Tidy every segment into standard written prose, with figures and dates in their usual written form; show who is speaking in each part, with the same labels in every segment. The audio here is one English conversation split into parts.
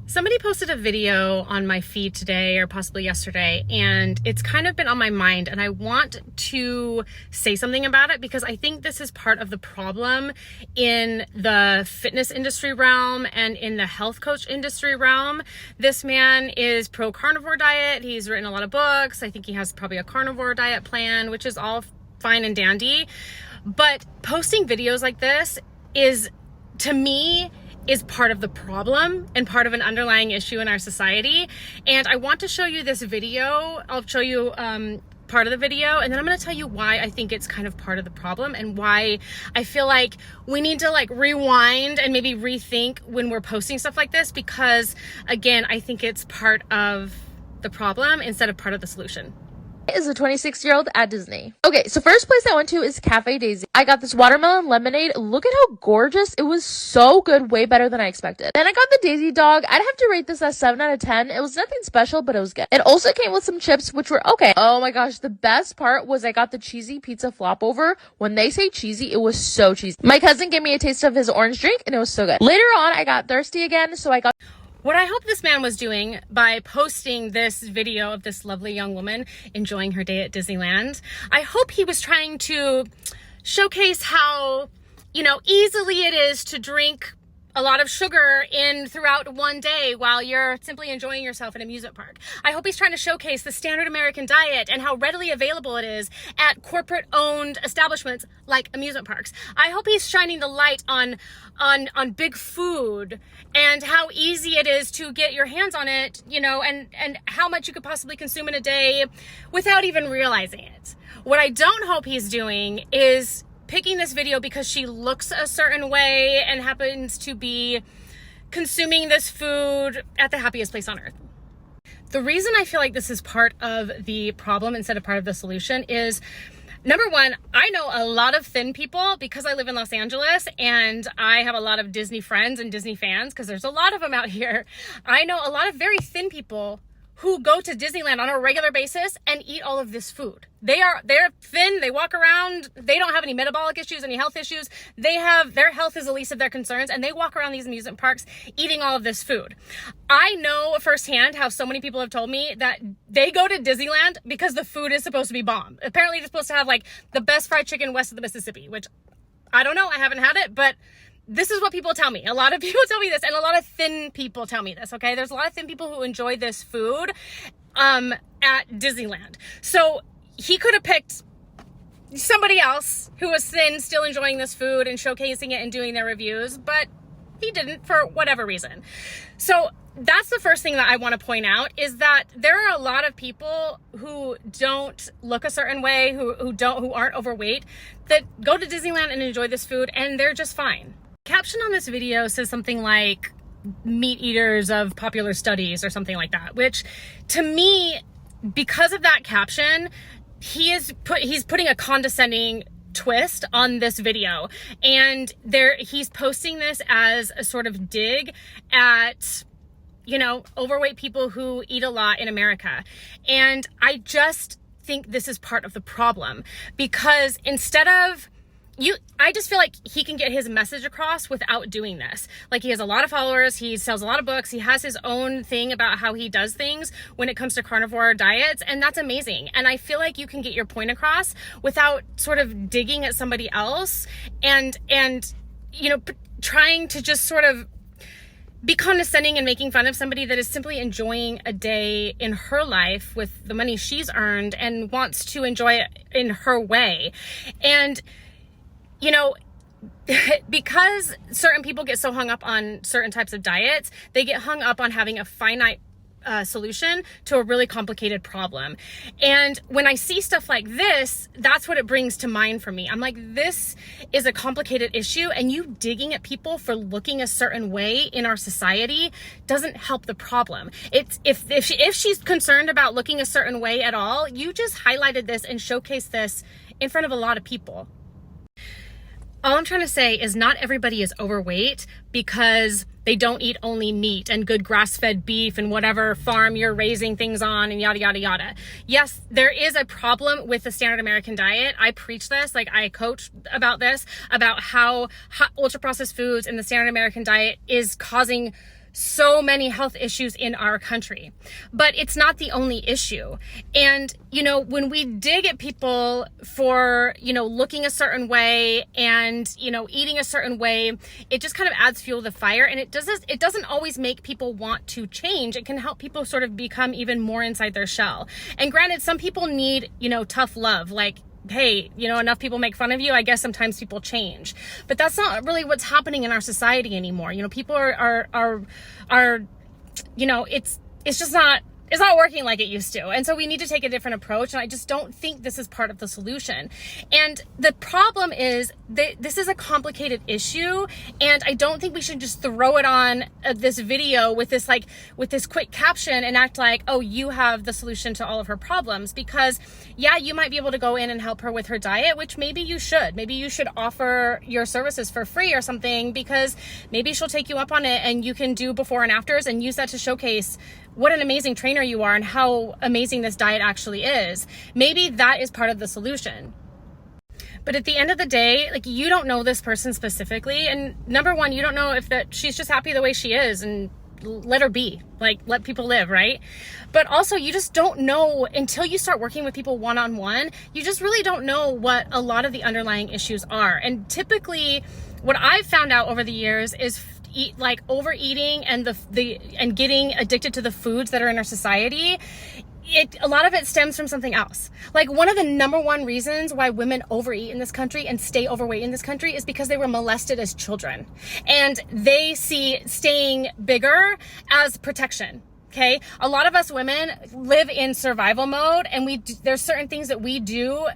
Speaker 1: Somebody posted a video on my feed today or possibly yesterday, and it's kind of been on my mind, and I want to say something about it because I think this is part of the problem in the fitness industry realm and in the health coach industry realm. This man is pro carnivore diet. He's written a lot of books. I think he has probably a carnivore diet plan, which is all fine and dandy. But posting videos like this is, to me, is part of the problem and part of an underlying issue in our society. And I want to show you this video. I'll show you part of the video, and then I'm going to tell you why I think it's kind of part of the problem and why I feel like we need to rewind and maybe rethink when we're posting stuff like this, because again, I think it's part of the problem instead of part of the solution.
Speaker 2: Is a 26-year-old at Disney. Okay, so first place I went to is Cafe Daisy. I got this watermelon lemonade. Look at how gorgeous. It was so good, way better than I expected. Then I got the Daisy dog. I'd have to rate this as 7 out of 10. It was nothing special, but it was good. It also came with some chips, which were okay. Oh my gosh, the best part was I got the cheesy pizza flop over. When they say cheesy, it was so cheesy. My cousin gave me a taste of his orange drink, and it was so good. Later on, I got thirsty again, so I got...
Speaker 1: What I hope this man was doing by posting this video of this lovely young woman enjoying her day at Disneyland, I hope he was trying to showcase how, easily it is to drink a lot of sugar in throughout one day while you're simply enjoying yourself in an amusement park. I hope he's trying to showcase the standard American diet and how readily available it is at corporate-owned establishments like amusement parks. I hope he's shining the light on big food and how easy it is to get your hands on it, and how much you could possibly consume in a day without even realizing it. What I don't hope he's doing is picking this video because she looks a certain way and happens to be consuming this food at the happiest place on earth. The reason I feel like this is part of the problem instead of part of the solution is, number one, I know a lot of thin people because I live in Los Angeles and I have a lot of Disney friends and Disney fans because there's a lot of them out here. I know a lot of very thin people who go to Disneyland on a regular basis and eat all of this food. They're thin, they walk around, they don't have any metabolic issues, any health issues. Their health is the least of their concerns, and they walk around these amusement parks eating all of this food. I know firsthand how so many people have told me that they go to Disneyland because the food is supposed to be bomb. Apparently it's supposed to have the best fried chicken west of the Mississippi, which I don't know, I haven't had it, but this is what people tell me. A lot of people tell me this, and a lot of thin people tell me this, okay? There's a lot of thin people who enjoy this food at Disneyland. So he could have picked somebody else who was thin, still enjoying this food and showcasing it and doing their reviews, but he didn't for whatever reason. So that's the first thing that I want to point out, is that there are a lot of people who don't look a certain way, who aren't overweight, that go to Disneyland and enjoy this food, and they're just fine. Caption on this video says something like meat eaters of popular studies or something like that, which to me, because of that caption, he's putting a condescending twist on this video, and he's posting this as a sort of dig at overweight people who eat a lot in America. And I just think this is part of the problem, because I just feel like he can get his message across without doing this. He has a lot of followers, he sells a lot of books, he has his own thing about how he does things when it comes to carnivore diets, and that's amazing. And I feel like you can get your point across without sort of digging at somebody else and trying to just sort of be condescending and making fun of somebody that is simply enjoying a day in her life with the money she's earned and wants to enjoy it in her way. And because certain people get so hung up on certain types of diets, they get hung up on having a finite solution to a really complicated problem. And when I see stuff like this, that's what it brings to mind for me. I'm like, this is a complicated issue, and you digging at people for looking a certain way in our society doesn't help the problem. It's if she's concerned about looking a certain way at all, you just highlighted this and showcased this in front of a lot of people. All I'm trying to say is not everybody is overweight because they don't eat only meat and good grass-fed beef and whatever farm you're raising things on and yada, yada, yada. Yes, there is a problem with the standard American diet. I preach this, I coach about this, about how ultra-processed foods and the standard American diet is causing so many health issues in our country, but it's not the only issue. And, you know, when we dig at people for, you know, looking a certain way and, you know, eating a certain way, it just kind of adds fuel to the fire. And it doesn't always make people want to change. It can help people sort of become even more inside their shell. And granted, some people need, you know, tough love, like, hey, you know, enough people make fun of you, I guess sometimes people change. But that's not really what's happening in our society anymore. You know, people are you know, it's just not, it's not working like it used to. And so we need to take a different approach. And I just don't think this is part of the solution. And the problem is that this is a complicated issue. And I don't think we should just throw it on this video with this quick caption and act like, oh, you have the solution to all of her problems. Because yeah, you might be able to go in and help her with her diet, which maybe you should. Maybe you should offer your services for free or something, because maybe she'll take you up on it and you can do before and afters and use that to showcase what an amazing trainer you are and how amazing this diet actually is. Maybe that is part of the solution. But at the end of the day, like, you don't know this person specifically. And number one, you don't know if that she's just happy the way she is, and let her be, like, let people live, right? But also, you just don't know until you start working with people one-on-one. You just really don't know what a lot of the underlying issues are. And typically what I've found out over the years is overeating and and getting addicted to the foods that are in our society, a lot of it stems from something else. Like, one of the number one reasons why women overeat in this country and stay overweight in this country is because they were molested as children, and they see staying bigger as protection. Okay, a lot of us women live in survival mode, and there's certain things that we do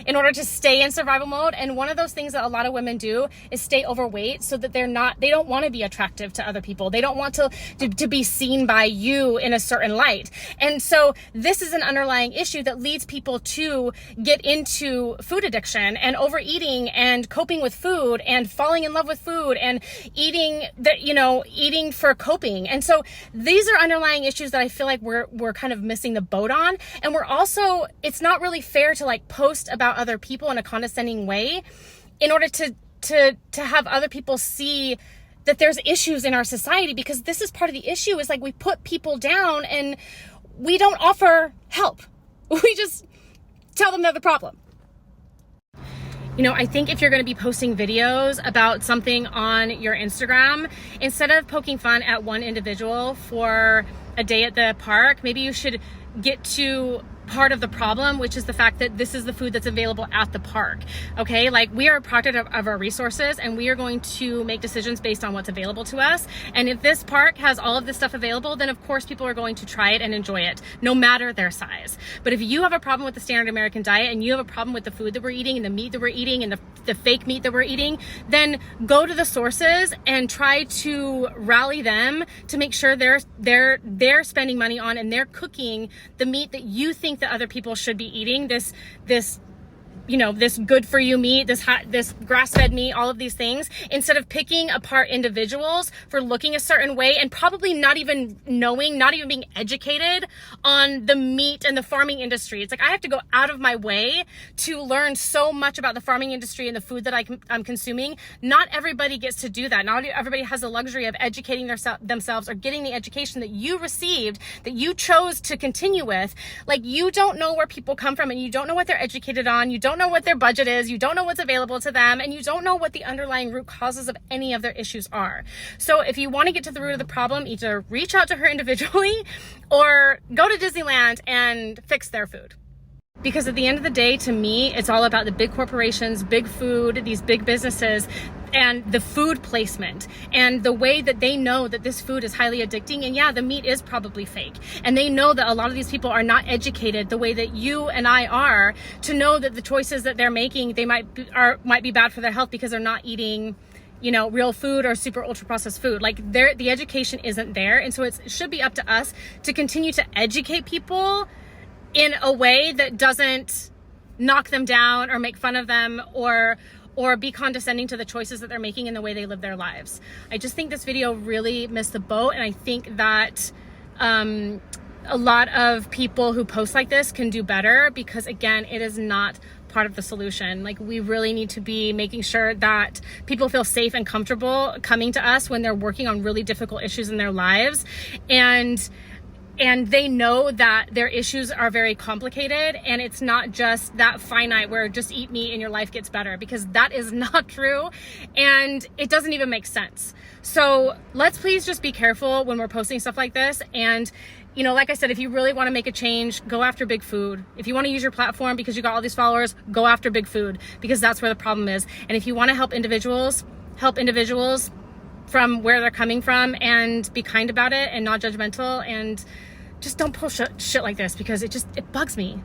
Speaker 1: in order to stay in survival mode. And one of those things that a lot of women do is stay overweight so that they don't want to be attractive to other people. They don't want to be seen by you in a certain light. And so this is an underlying issue that leads people to get into food addiction and overeating and coping with food and falling in love with food and eating for coping. And so these are underlying issues that I feel like we're kind of missing the boat on. And we're also, it's not really fair to like post about other people in a condescending way in order to have other people see that there's issues in our society, because this is part of the issue, is like we put people down and we don't offer help. We just tell them they're the problem. You know, I think if you're going to be posting videos about something on your Instagram, instead of poking fun at one individual for a day at the park, maybe you should get to part of the problem, which is the fact that this is the food that's available at the park. Okay, like, we are a product of our resources, and we are going to make decisions based on what's available to us. And if this park has all of this stuff available, then of course people are going to try it and enjoy it, no matter their size. But if you have a problem with the standard American diet, and you have a problem with the food that we're eating and the meat that we're eating and the fake meat that we're eating, then go to the sources and try to rally them to make sure they're spending money on and they're cooking the meat that you think that other people should be eating, this good for you meat, this grass-fed meat, all of these things, instead of picking apart individuals for looking a certain way and probably not even knowing, not even being educated on the meat and the farming industry. It's like, I have to go out of my way to learn so much about the farming industry and the food that I'm consuming. Not everybody gets to do that. Not everybody has the luxury of educating themselves or getting the education that you received, that you chose to continue with. Like, you don't know where people come from, and you don't know what they're educated on. You don't know what their budget is, you don't know what's available to them, and you don't know what the underlying root causes of any of their issues are. So if you want to get to the root of the problem, either reach out to her individually or go to Disneyland and fix their food. Because at the end of the day, to me, it's all about the big corporations, big food, these big businesses, and the food placement and the way that they know that this food is highly addicting. And yeah, the meat is probably fake. And they know that a lot of these people are not educated the way that you and I are to know that the choices that they're making, they might be bad for their health because they're not eating, real food or super ultra processed food. Like, the education isn't there. And so it should be up to us to continue to educate people in a way that doesn't knock them down or make fun of them or be condescending to the choices that they're making and the way they live their lives. I just think this video really missed the boat, and I think that a lot of people who post like this can do better, because again, it is not part of the solution. Like, we really need to be making sure that people feel safe and comfortable coming to us when they're working on really difficult issues in their lives, and they know that their issues are very complicated, and it's not just that finite where just eat meat and your life gets better, because that is not true, and it doesn't even make sense. So let's please just be careful when we're posting stuff like this. And like I said, if you really want to make a change, go after big food. If you want to use your platform because you got all these followers, go after big food, because that's where the problem is. And if you want to help individuals from where they're coming from, and be kind about it and not judgmental, and just don't post shit like this, because it bugs me.